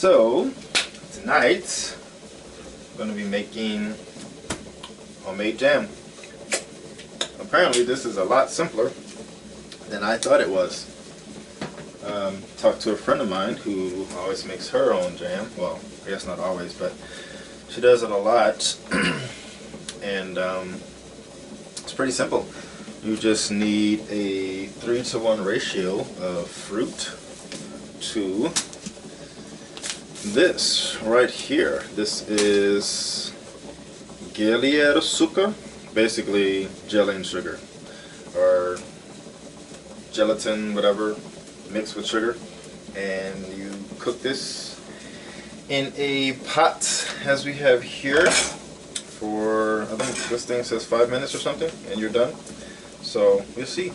So tonight I'm going to be making homemade jam. Apparently this is a lot simpler than I thought it was. Talked to a friend of mine who always makes her own jam. Well, I guess not always, but she does it a lot. And it's pretty simple. You just need a 3-to-1 ratio of fruit to this right here. This is açúcar, basically jelly and sugar, or gelatin, whatever, mixed with sugar. And you cook this in a pot as we have here for, I think this thing says 5 minutes or something, and you're done. So we'll see.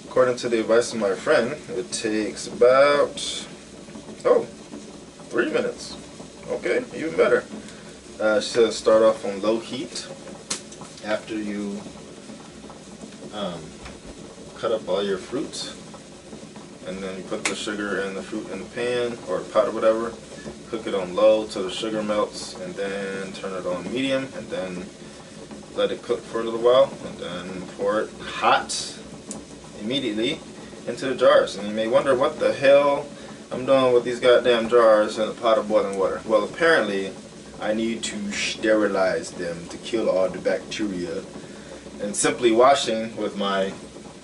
According to the advice of my friend, it takes about 3 minutes. Okay, even better. She says start off on low heat after you cut up all your fruits, and then you put the sugar and the fruit in the pan or pot or whatever. Cook it on low till the sugar melts, and then turn it on medium, and then let it cook for a little while, and then pour it hot immediately into the jars. And you may wonder what the hell I'm doing with these goddamn jars in a pot of boiling water. Well, apparently I need to sterilize them to kill all the bacteria, and simply washing with my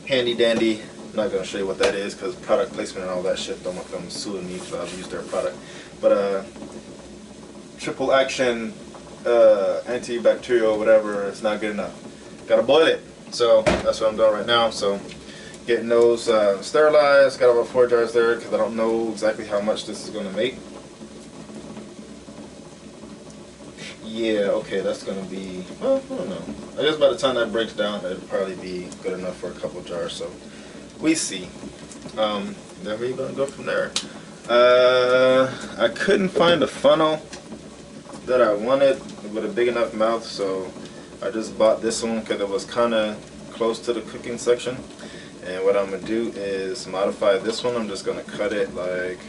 handy dandy, I'm not going to show you what that is because product placement and all that shit, don't want them suing me because I've used their product, but triple action antibacterial whatever, it's not good enough. Gotta boil it. So that's what I'm doing right now. So getting those sterilized. Got about 4 jars there because I don't know exactly how much this is going to make. Yeah, okay, that's going to be, well, I don't know. I guess by the time that breaks down, it'll probably be good enough for a couple jars. So we see. Then we're going to go from there. I couldn't find a funnel that I wanted with a big enough mouth, so I just bought this one because it was kind of close to the cooking section. And what I'm going to do is modify this one. I'm just going to cut it like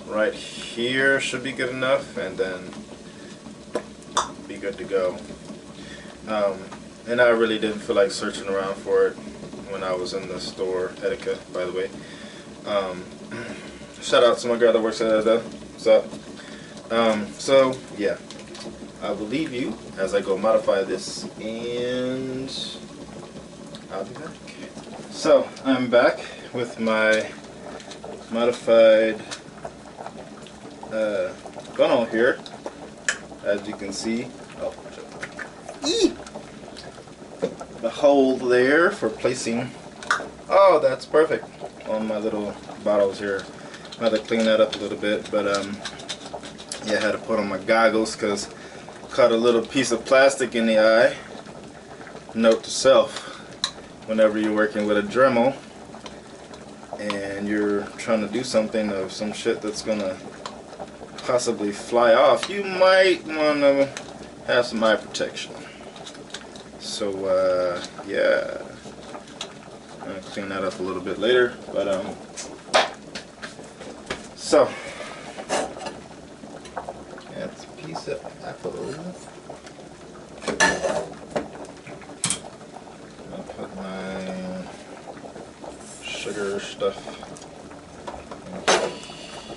right here, should be good enough, and then be good to go. And I really didn't feel like searching around for it when I was in the store. Etiquette, by the way. Shout out to my girl that works at Etiquette. What's up? So yeah, I will leave you as I go modify this, and I'll be back. So I'm back with my modified funnel here, as you can see. Oh, the hole there for placing. Oh, that's perfect on my little bottles here. I had to clean that up a little bit, but yeah, I had to put on my goggles because caught a little piece of plastic in the eye. Note to self, whenever you're working with a Dremel and you're trying to do something of some shit that's gonna possibly fly off, you might want to have some eye protection. So yeah, I'm gonna clean that up a little bit later, but so that's a piece of apple. I'll put my sugar stuff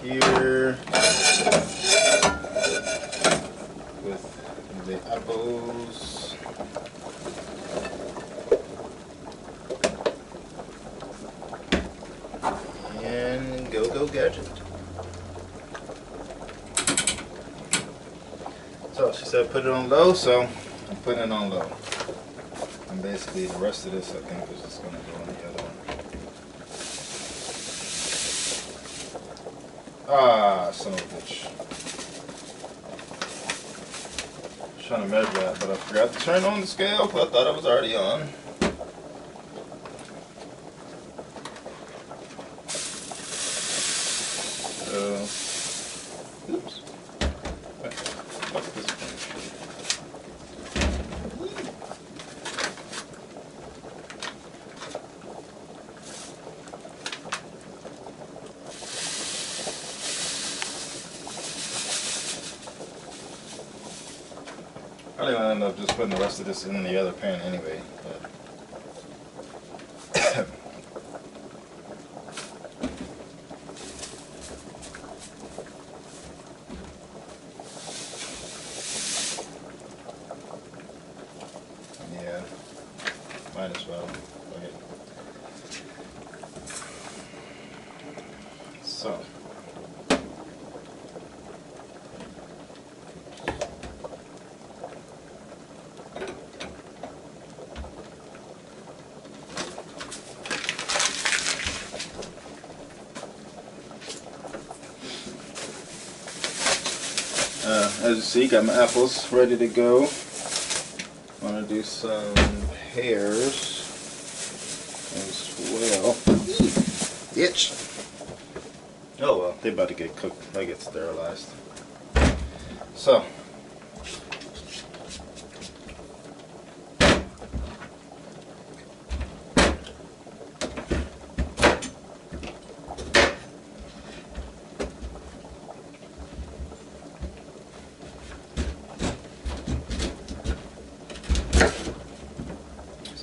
here with the apples. And go gadget. So she said put it on low, so I'm putting it on low. And basically the rest of this I think is just going to go on the other one. Ah, son of a bitch. I was trying to measure that, but I forgot to turn on the scale because I thought it was already on. Oops. Okay, what's this one? Probably gonna end up just putting the rest of this in the other pan anyway. But yeah, might as well. Go ahead. So. As you see, got my apples ready to go. Want to do some pears as well. Itch. Oh well, they about to get cooked. They get sterilized. So.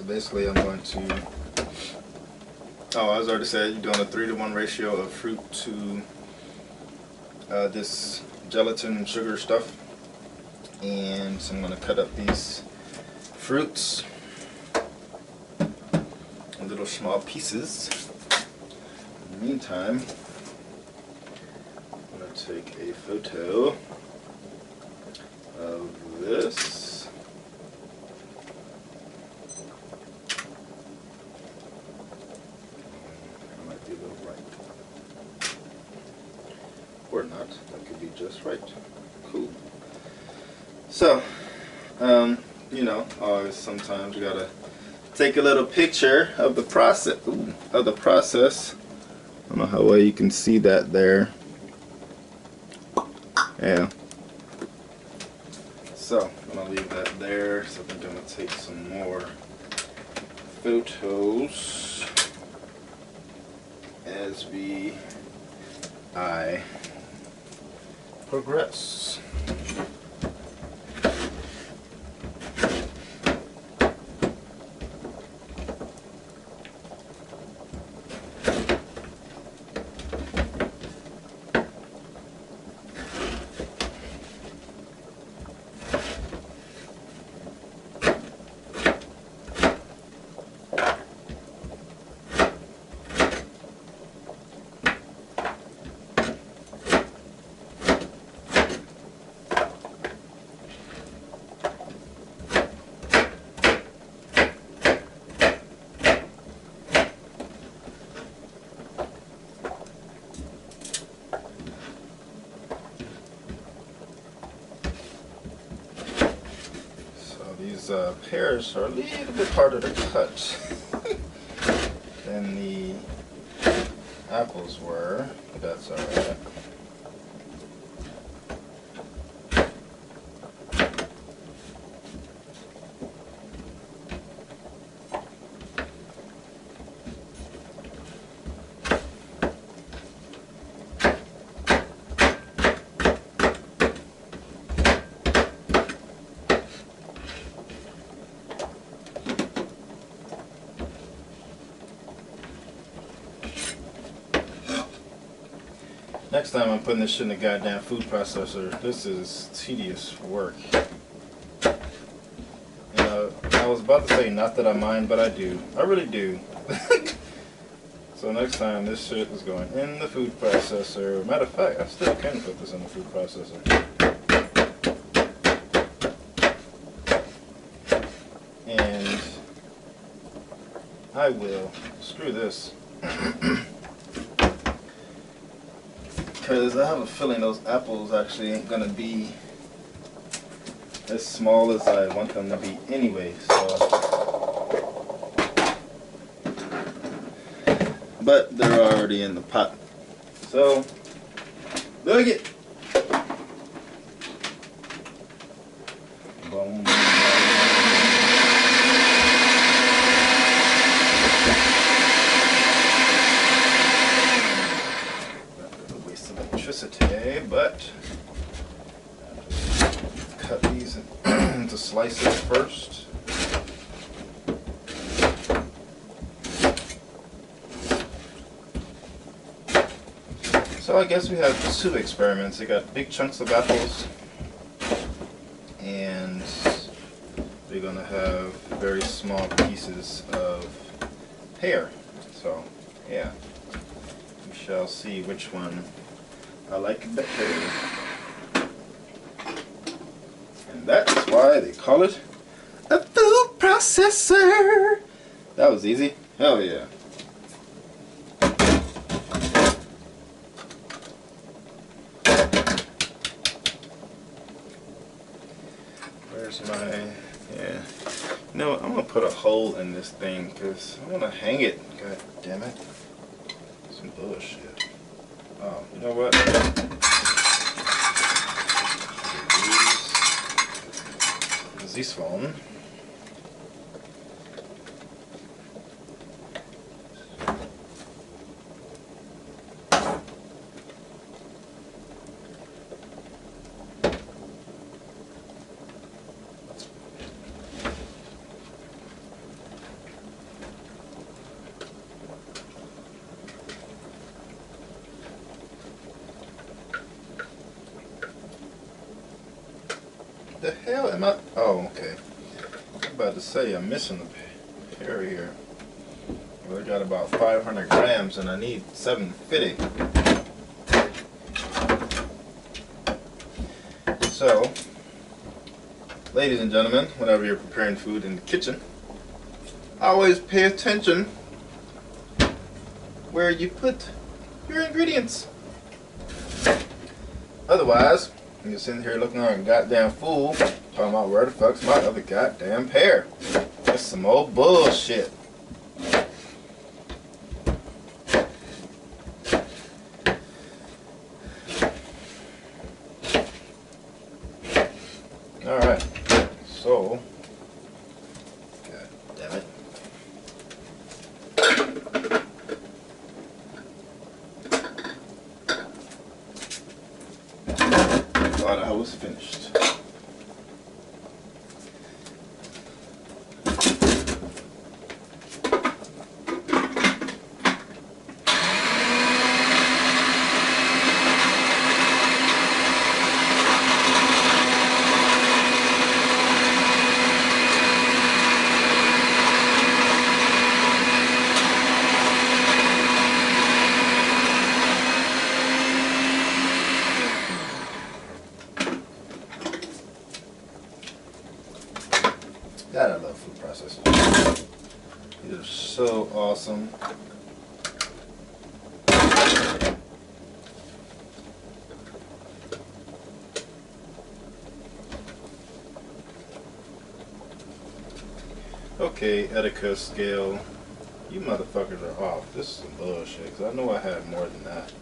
Basically, I'm going to, as I already said, you're doing a 3-to-1 ratio of fruit to this gelatin and sugar stuff. And so I'm going to cut up these fruits in little small pieces. In the meantime, I'm going to take a photo of this. Or not, that could be just right. Cool. So, you know, always sometimes you gotta take a little picture of the process. I don't know how well you can see that there. Yeah. So I'm gonna leave that there. So I'm gonna take some more photos as I progress. These pears are a little bit harder to cut than the apples were, but that's alright. Next time I'm putting this shit in the goddamn food processor. This is tedious work. You know, I was about to say not that I mind, but I do. I really do. So next time this shit is going in the food processor. Matter of fact, I still can put this in the food processor. And I will screw this. Because I have a feeling those apples actually ain't gonna be as small as I want them to be anyway, so. But they're already in the pot. So, look it. Boom. Today, but cut these into slices. slices first. So I guess we have two experiments. We got big chunks of apples, and we're gonna have very small pieces of pear. So yeah, we shall see which one I like better. And that's why they call it a food processor. That was easy. Hell yeah. Where's my, yeah. You know what, I'm gonna put a hole in this thing because I wanna hang it. God damn it. Some bullshit. Oh, you know what? This one. The hell am I? Oh, okay. I'm about to say I'm missing the pear here. Well, I got about 500 grams and I need 750. So, ladies and gentlemen, whenever you're preparing food in the kitchen, always pay attention where you put your ingredients. Otherwise, you're sitting here looking like a goddamn fool, talking about where the fuck's my other goddamn pear. That's some old bullshit. Alright, so, god damn it. Thought I was finished. God, I love food processors. These are so awesome. Okay, etiquette scale. You motherfuckers are off. This is some bullshit, because I know I had more than that.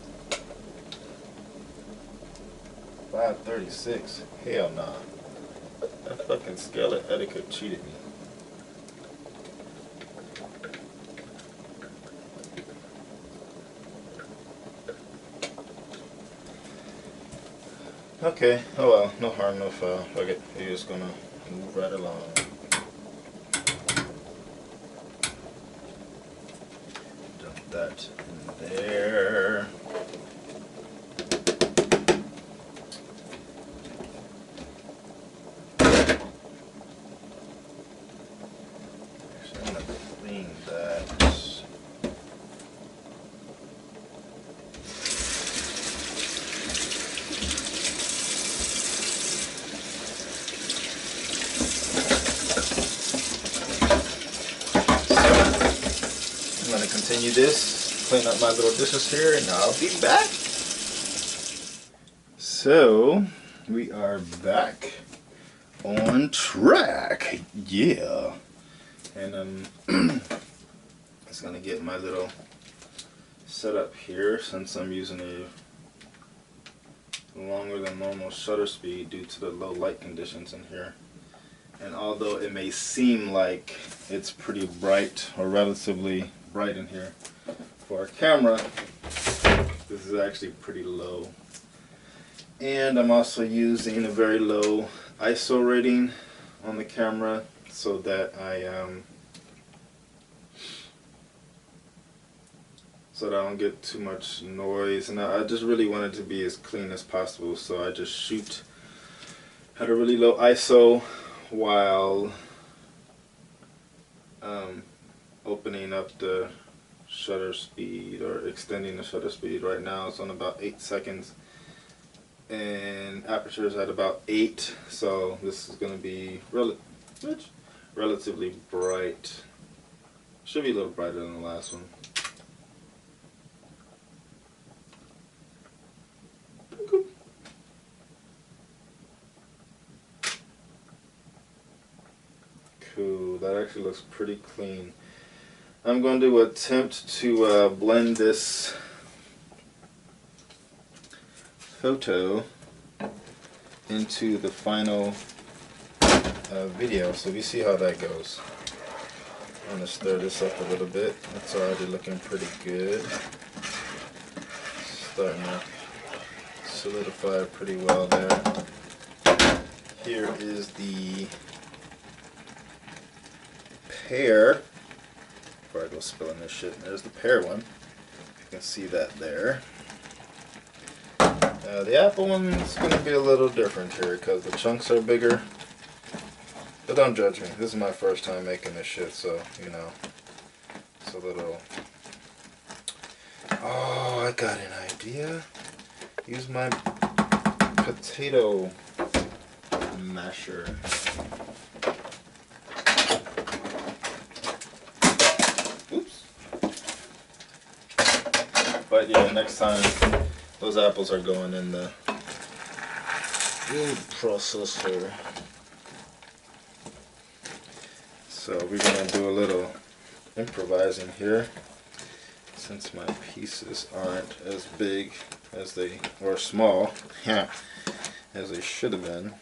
536. Hell nah. That fucking scale of etiquette cheated me. Okay, oh well, no harm, no foul. Fuck it, you're just gonna move right along. Dump that in there. I'm going to continue this, clean up my little dishes here, and I'll be back. So, we are back on track. Yeah. And I'm just going to get my little setup here, since I'm using a longer than normal shutter speed due to the low light conditions in here. And although it may seem like it's pretty bright, or relatively bright in here for a camera, this is actually pretty low. And I'm also using a very low ISO rating on the camera so that I don't get too much noise, and I just really want it to be as clean as possible, so I just shoot at a really low ISO while opening up the shutter speed, or extending the shutter speed. Right now it's on about 8 seconds and aperture is at about 8, so this is going to be relatively bright. Should be a little brighter than the last one. Cool, that actually looks pretty clean. I'm going to attempt to blend this photo into the final video, so we see how that goes. I'm going to stir this up a little bit. It's already looking pretty good. Starting to solidify pretty well there. Here is the pear. Before I go spilling this shit, there's the pear one. You can see that there. The apple one's going to be a little different here because the chunks are bigger. But don't judge me. This is my first time making this shit, so, you know, it's a little... Oh, I got an idea. Use my potato masher. Oops. But yeah, next time those apples are going in the food processor. So we're going to do a little improvising here, since my pieces aren't as big as they, or small, as they should have been.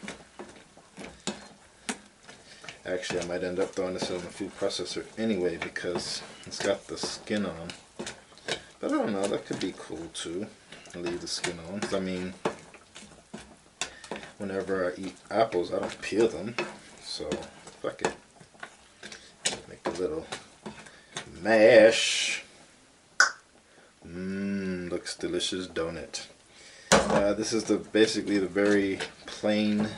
Actually, I might end up throwing this in the food processor anyway because it's got the skin on. But I don't know, that could be cool too. Leave the skin on. I mean, whenever I eat apples, I don't peel them. So, fuck it. Make a little mash. Looks delicious, don't it? This is basically the very plain...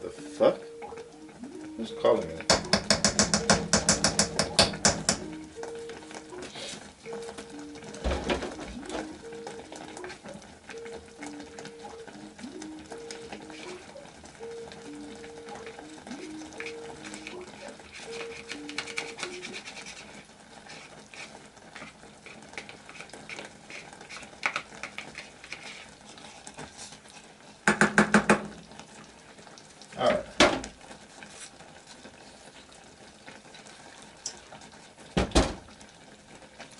The fuck? Who's calling me? Alright.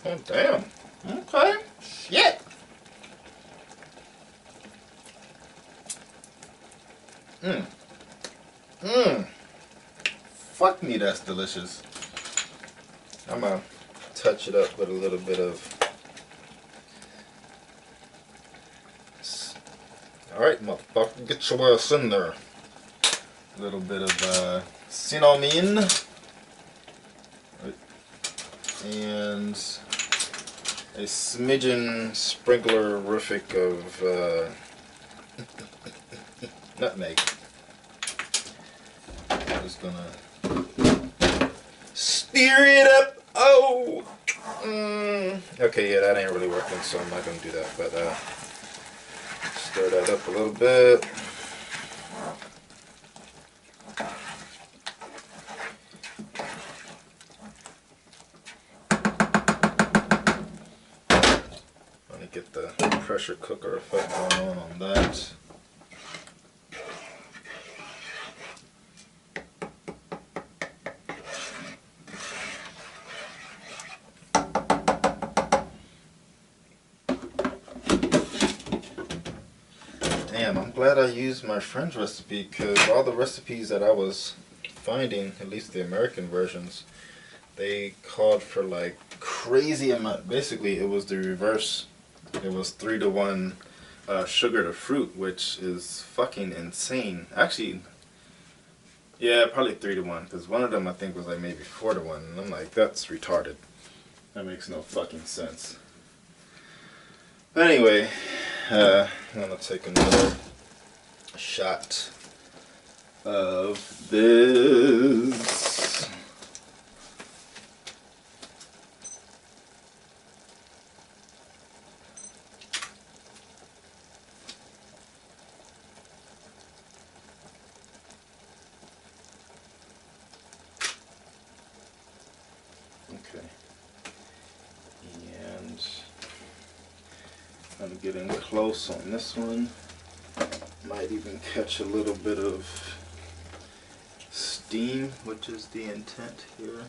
Oh, damn. Okay. Shit. Fuck me, that's delicious. I'm gonna touch it up with a little bit of... Alright, motherfucker, get your ass in there. A little bit of cinnamon and a smidgen sprinkler-rific of nutmeg. I'm just gonna stir it up. Oh! Okay, yeah, that ain't really working, so I'm not gonna do that, but stir that up a little bit. Get the pressure cooker effect going on that. Damn, I'm glad I used my friend's recipe, because all the recipes that I was finding, at least the American versions, they called for like crazy amount. Basically, it was the reverse. It was 3 to 1 sugar to fruit, which is fucking insane. Actually, yeah, probably 3 to 1, because one of them I think was like maybe 4 to 1, and I'm like, that's retarded. That makes no fucking sense. But anyway, I'm gonna take another shot of this. Okay, and I'm getting close on this one. Might even catch a little bit of steam, which is the intent here.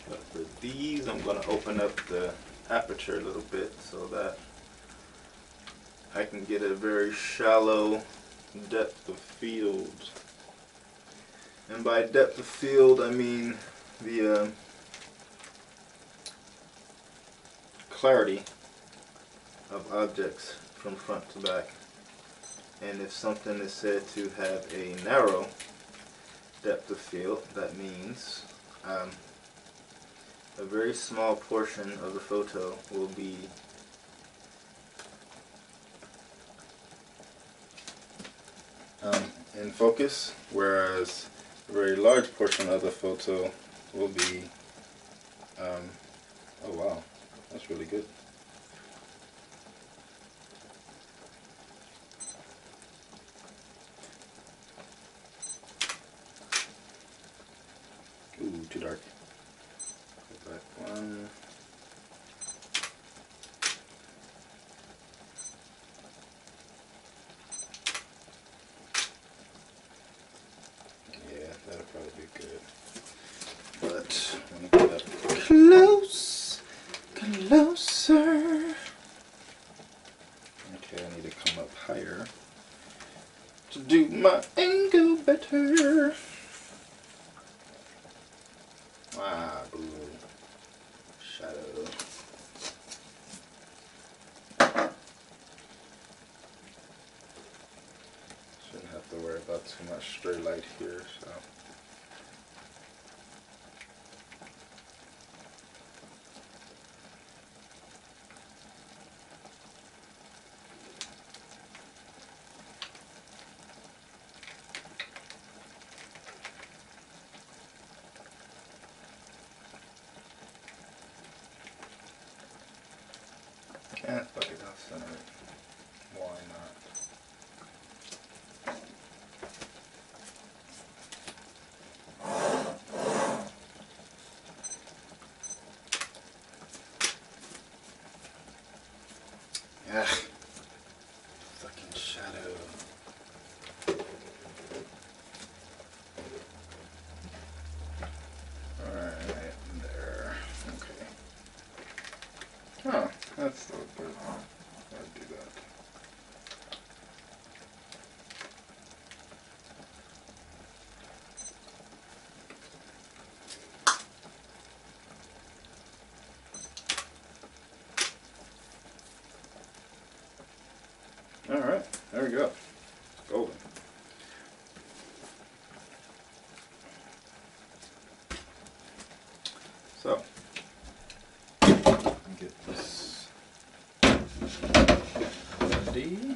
But for these, I'm going to open up the aperture a little bit so that I can get a very shallow depth of field. And by depth of field, I mean the clarity of objects from front to back. And if something is said to have a narrow depth of field, that means a very small portion of the photo will be in focus, whereas a very large portion of the photo will be oh wow, that's really good. Ooh, too dark. Go back one. Yeah, that'll probably be good. But I'm gonna get up close, closer. Okay, I need to come up higher to do my angle better. Ah, blue shadow. Shouldn't have to worry about too much stray light here, so. Can't fuck it off center. Why not? Ah, fucking shadow. Alright, there. Okay. Oh, that's still good. I'll do that. Alright, there we go. It's golden. So, get this ready.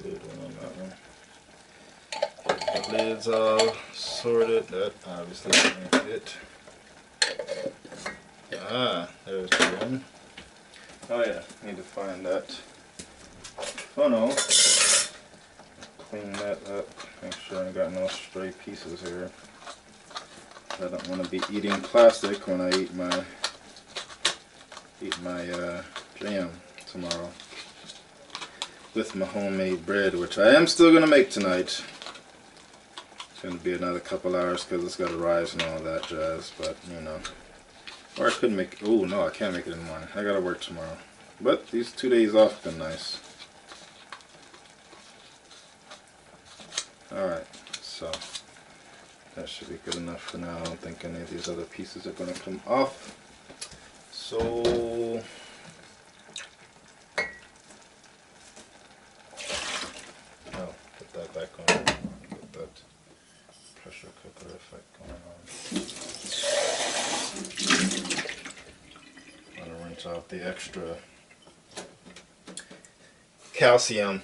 Lid one on that one. Get the lids all sorted. That obviously can't fit. Ah, there's the one. Oh yeah, need to find that funnel. Clean that up. Make sure I ain't got no stray pieces here. I don't want to be eating plastic when I eat my jam tomorrow. With my homemade bread, which I am still going to make tonight. It's going to be another couple hours because it's got to rise and all that jazz, but you know. Or I could make, oh no, I can't make it in the morning. I got to work tomorrow. But these 2 days off have been nice. Alright, so that should be good enough for now. I don't think any of these other pieces are going to come off. So put that back on. Get that pressure cooker effect going on. I'm gonna rinse out the extra calcium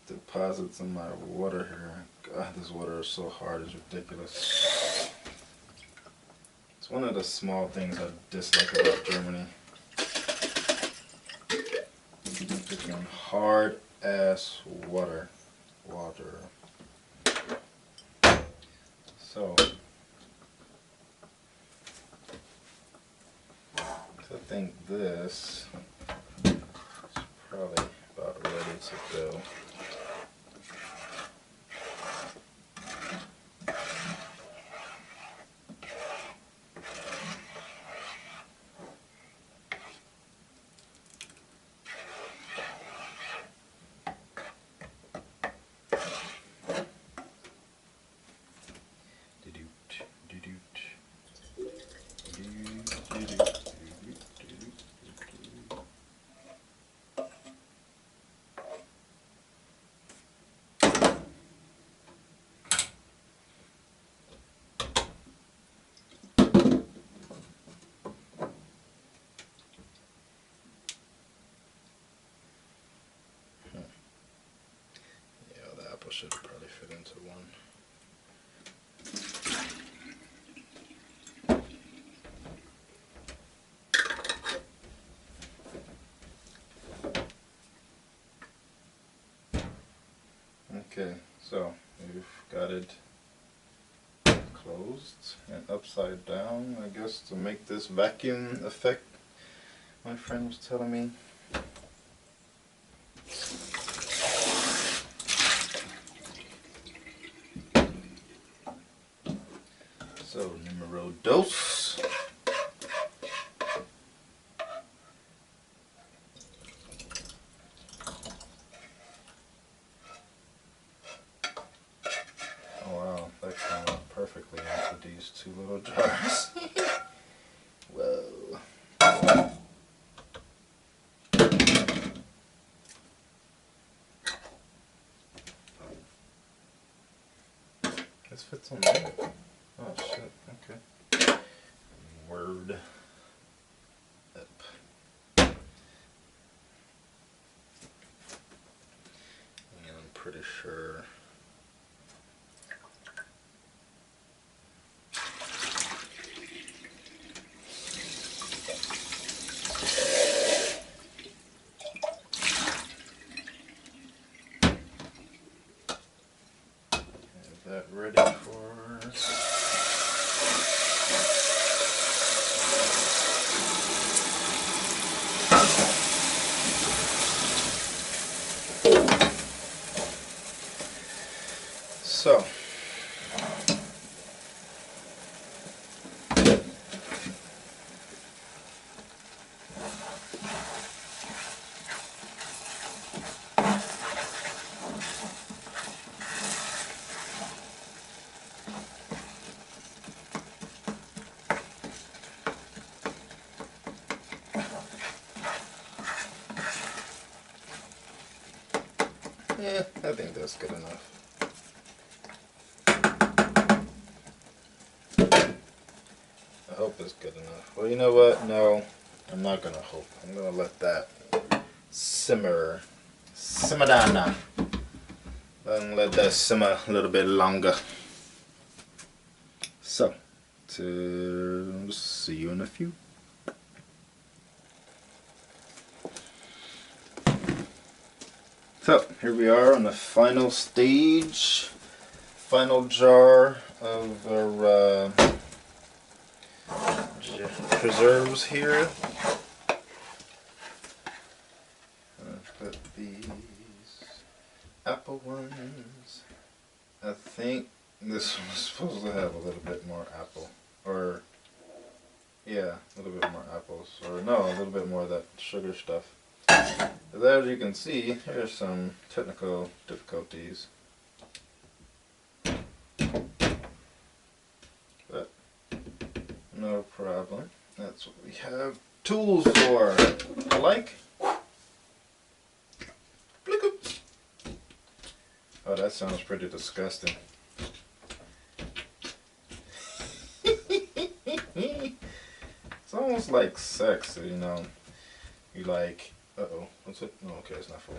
deposits in my water here. God, this water is so hard, it's ridiculous. It's one of the small things I dislike about Germany. Freaking hard ass water. So I think this is probably about ready to go. Should probably fit into one. Okay, so we've got it closed and upside down, I guess, to make this vacuum effect my friend was telling me. So, numero dos. Oh wow, that came out perfectly into these two little jars. Whoa. This fits on there. Oh shit, okay. Word up. And I'm pretty sure have that ready for so. Yeah, I think that's good enough. I hope it's good enough. Well, you know what? No, I'm not gonna hope. I'm gonna let that simmer down. I'm gonna let that simmer a little bit longer. So, to see you in a few. So, here we are on the final stage, final jar of our preserves here. I've got these apple ones, I think this was supposed to have a little bit more apple. Or, yeah, a little bit more apples. Or no, a little bit more of that sugar stuff. But as you can see, here's some technical difficulties. But, no problem. That's what we have tools for. I like. Oh, that sounds pretty disgusting. It's almost like sex, you know. You like, uh-oh, what's it? No, okay, it's not full.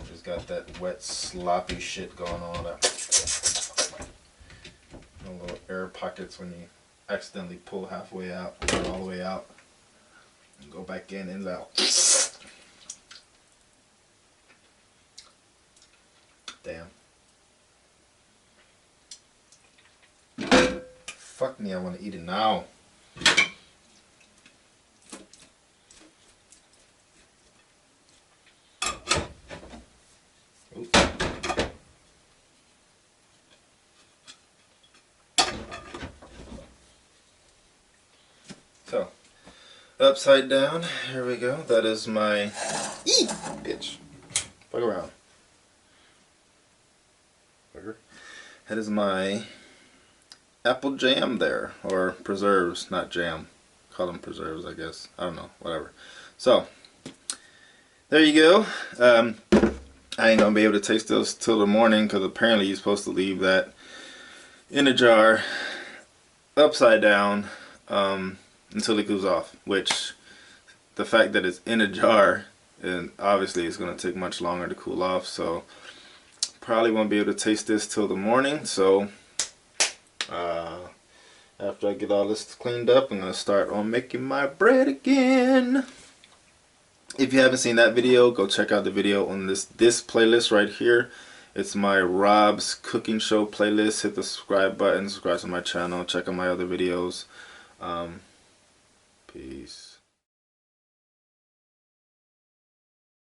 Just got that wet, sloppy shit going on. Little air pockets when you accidentally pull halfway out, or all the way out, and go back in and out. Damn. Fuck me, I want to eat it now. Oops. So, upside down, here we go. That is my... Eee! Bitch. Fuck around. That is my apple jam there, or preserves, not jam. Call them preserves, I guess. I don't know, whatever. So, there you go. I ain't gonna be able to taste those till the morning because apparently you're supposed to leave that in a jar, upside down, until it cools off. Which, the fact that it's in a jar, and obviously it's gonna take much longer to cool off. So. Probably won't be able to taste this till the morning, so after I get all this cleaned up, I'm going to start on making my bread again. If you haven't seen that video, go check out the video on this playlist right here. It's my Rob's Cooking Show playlist. Hit the subscribe button, subscribe to my channel, check out my other videos. Peace.